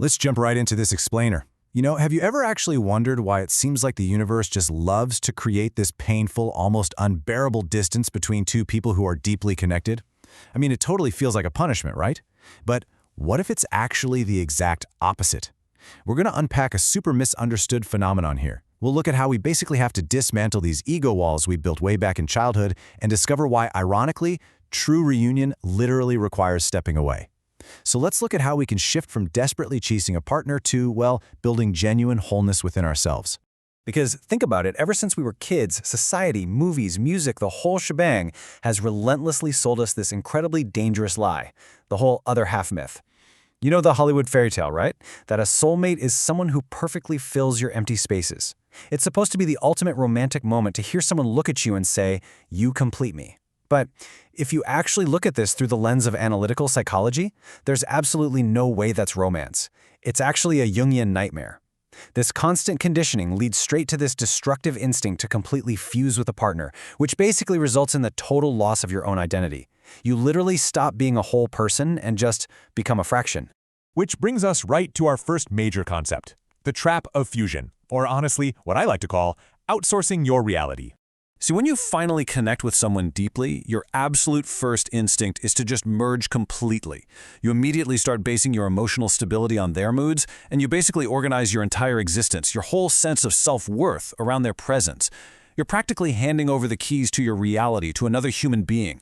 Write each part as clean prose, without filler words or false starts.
Let's jump right into this explainer. Have you ever actually wondered why it seems like the universe just loves to create this painful, almost unbearable distance between two people who are deeply connected? I mean, it totally feels like a punishment, right? But what if it's actually the exact opposite? We're going to unpack a super misunderstood phenomenon here. We'll look at how we basically have to dismantle these ego walls we built way back in childhood and discover why, ironically, true reunion literally requires stepping away. So let's look at how we can shift from desperately chasing a partner to, well, building genuine wholeness within ourselves. Because think about it, ever since we were kids, society, movies, music, the whole shebang has relentlessly sold us this incredibly dangerous lie, the whole other half myth. You know the Hollywood fairy tale, right? That a soulmate is someone who perfectly fills your empty spaces. It's supposed to be the ultimate romantic moment to hear someone look at you and say, "You complete me." But if you actually look at this through the lens of analytical psychology, there's absolutely no way that's romance. It's actually a Jungian nightmare. This constant conditioning leads straight to this destructive instinct to completely fuse with a partner, which basically results in the total loss of your own identity. You literally stop being a whole person and just become a fraction. Which brings us right to our first major concept, the trap of fusion, or honestly, what I like to call outsourcing your reality. See, when you finally connect with someone deeply, your absolute first instinct is to just merge completely. You immediately start basing your emotional stability on their moods, and you basically organize your entire existence, your whole sense of self-worth around their presence. You're practically handing over the keys to your reality to another human being.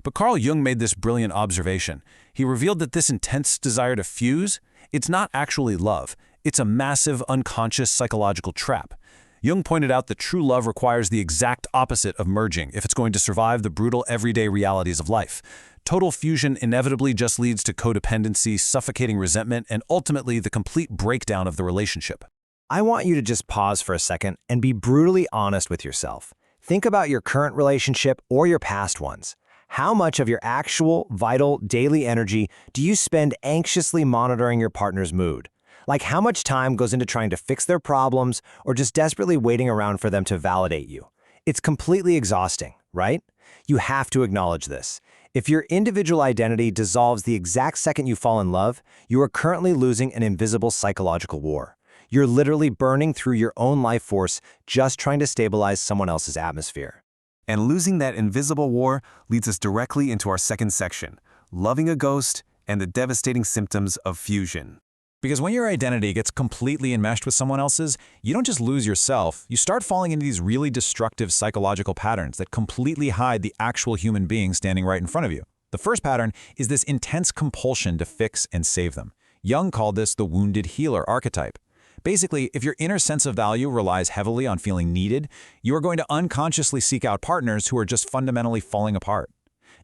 But Carl Jung made this brilliant observation. He revealed that this intense desire to fuse, it's not actually love. It's a massive, unconscious psychological trap. Jung pointed out that true love requires the exact opposite of merging if it's going to survive the brutal everyday realities of life. Total fusion inevitably just leads to codependency, suffocating resentment, and ultimately the complete breakdown of the relationship. I want you to just pause for a second and be brutally honest with yourself. Think about your current relationship or your past ones. How much of your actual, vital, daily energy do you spend anxiously monitoring your partner's mood? Like how much time goes into trying to fix their problems or just desperately waiting around for them to validate you? It's completely exhausting, right? You have to acknowledge this. If your individual identity dissolves the exact second you fall in love, you are currently losing an invisible psychological war. You're literally burning through your own life force just trying to stabilize someone else's atmosphere. And losing that invisible war leads us directly into our second section, loving a ghost and the devastating symptoms of fusion. Because when your identity gets completely enmeshed with someone else's, you don't just lose yourself, you start falling into these really destructive psychological patterns that completely hide the actual human being standing right in front of you. The first pattern is this intense compulsion to fix and save them. Jung called this the wounded healer archetype. Basically, if your inner sense of value relies heavily on feeling needed, you are going to unconsciously seek out partners who are just fundamentally falling apart.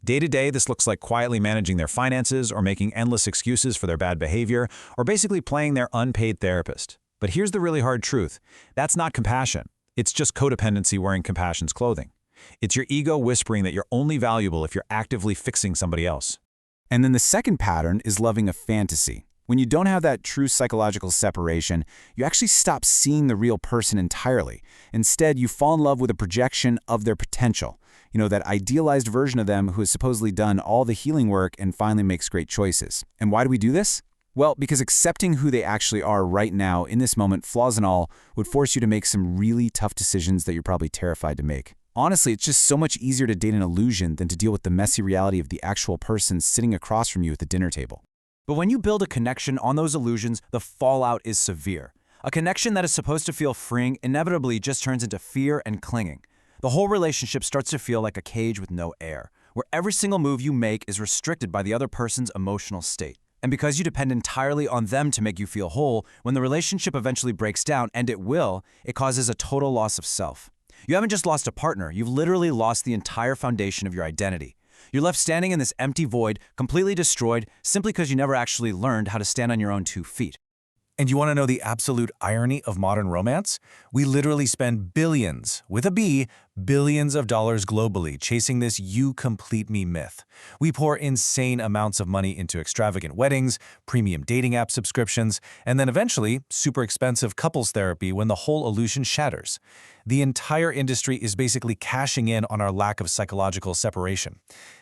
Day to day, this looks like quietly managing their finances or making endless excuses for their bad behavior, or basically playing their unpaid therapist. But here's the really hard truth. That's not compassion. It's just codependency wearing compassion's clothing. It's your ego whispering that you're only valuable if you're actively fixing somebody else. And then the second pattern is loving a fantasy. When you don't have that true psychological separation, you actually stop seeing the real person entirely. Instead, you fall in love with a projection of their potential. That idealized version of them who has supposedly done all the healing work and finally makes great choices. And why do we do this? Well, because accepting who they actually are right now, in this moment, flaws and all, would force you to make some really tough decisions that you're probably terrified to make. Honestly, it's just so much easier to date an illusion than to deal with the messy reality of the actual person sitting across from you at the dinner table. But when you build a connection on those illusions, the fallout is severe. A connection that is supposed to feel freeing inevitably just turns into fear and clinging. The whole relationship starts to feel like a cage with no air, where every single move you make is restricted by the other person's emotional state. And because you depend entirely on them to make you feel whole, when the relationship eventually breaks down, and it will, it causes a total loss of self. You haven't just lost a partner, you've literally lost the entire foundation of your identity. You're left standing in this empty void, completely destroyed, simply because you never actually learned how to stand on your own 2 feet. And you want to know the absolute irony of modern romance? We literally spend billions, with a B, billions of dollars globally chasing this "you complete me" myth. We pour insane amounts of money into extravagant weddings, premium dating app subscriptions, and then eventually super expensive couples therapy when the whole illusion shatters. The entire industry is basically cashing in on our lack of psychological separation.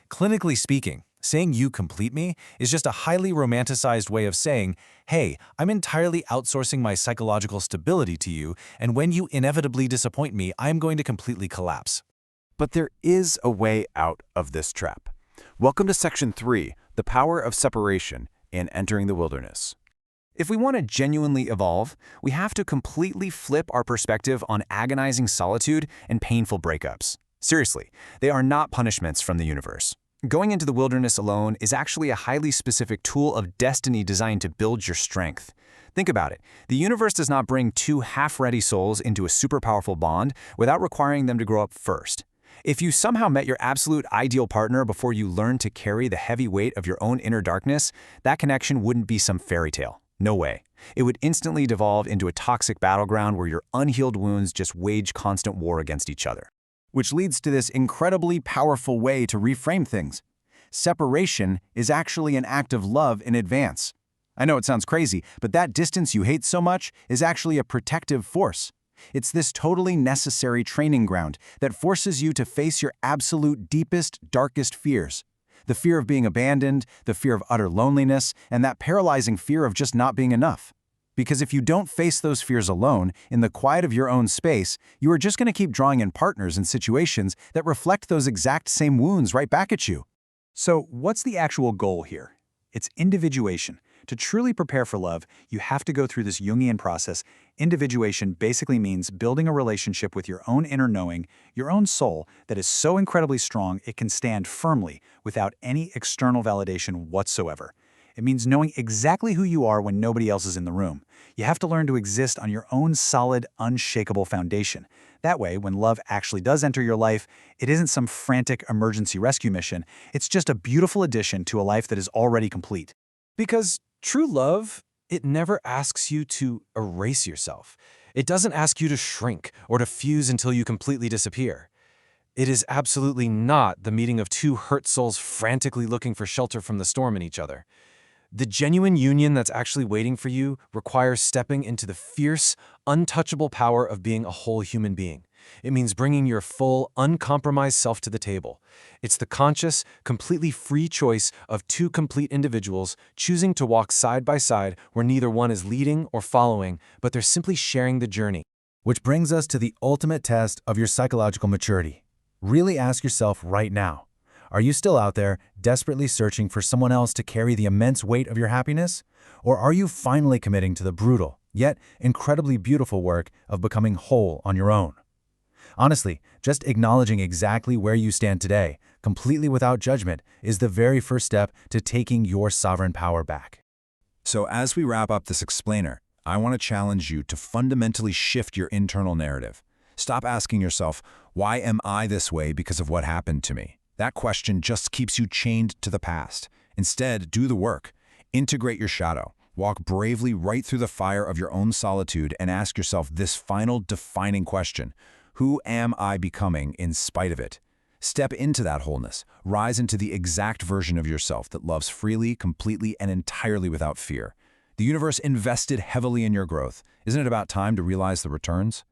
Clinically speaking, Saying you complete me is just a highly romanticized way of saying, hey, I'm entirely outsourcing my psychological stability to you, and when you inevitably disappoint me, I'm going to completely collapse. But there is a way out of this trap. Welcome to Section 3, The Power of Separation in Entering the Wilderness. If we want to genuinely evolve, we have to completely flip our perspective on agonizing solitude and painful breakups. Seriously, they are not punishments from the universe. Going into the wilderness alone is actually a highly specific tool of destiny designed to build your strength. Think about it. The universe does not bring two half-ready souls into a super powerful bond without requiring them to grow up first. If you somehow met your absolute ideal partner before you learned to carry the heavy weight of your own inner darkness, that connection wouldn't be some fairy tale. No way. It would instantly devolve into a toxic battleground where your unhealed wounds just wage constant war against each other. Which leads to this incredibly powerful way to reframe things. Separation is actually an act of love in advance. I know it sounds crazy, but that distance you hate so much is actually a protective force. It's this totally necessary training ground that forces you to face your absolute deepest, darkest fears. The fear of being abandoned, the fear of utter loneliness, and that paralyzing fear of just not being enough. Because if you don't face those fears alone, in the quiet of your own space, you are just going to keep drawing in partners and situations that reflect those exact same wounds right back at you. So what's the actual goal here? It's individuation. To truly prepare for love, you have to go through this Jungian process. Individuation basically means building a relationship with your own inner knowing, your own soul, that is so incredibly strong it can stand firmly without any external validation whatsoever. It means knowing exactly who you are when nobody else is in the room. You have to learn to exist on your own solid, unshakable foundation. That way, when love actually does enter your life, it isn't some frantic emergency rescue mission. It's just a beautiful addition to a life that is already complete. Because true love, it never asks you to erase yourself. It doesn't ask you to shrink or to fuse until you completely disappear. It is absolutely not the meeting of two hurt souls frantically looking for shelter from the storm in each other. The genuine union that's actually waiting for you requires stepping into the fierce, untouchable power of being a whole human being. It means bringing your full, uncompromised self to the table. It's the conscious, completely free choice of two complete individuals choosing to walk side by side where neither one is leading or following, but they're simply sharing the journey. Which brings us to the ultimate test of your psychological maturity. Really ask yourself right now, are you still out there desperately searching for someone else to carry the immense weight of your happiness? Or are you finally committing to the brutal, yet incredibly beautiful work of becoming whole on your own? Honestly, just acknowledging exactly where you stand today, completely without judgment, is the very first step to taking your sovereign power back. So as we wrap up this explainer, I want to challenge you to fundamentally shift your internal narrative. Stop asking yourself, why am I this way because of what happened to me? That question just keeps you chained to the past. Instead, do the work. Integrate your shadow. Walk bravely right through the fire of your own solitude and ask yourself this final defining question. Who am I becoming in spite of it? Step into that wholeness. Rise into the exact version of yourself that loves freely, completely, and entirely without fear. The universe invested heavily in your growth. Isn't it about time to realize the returns?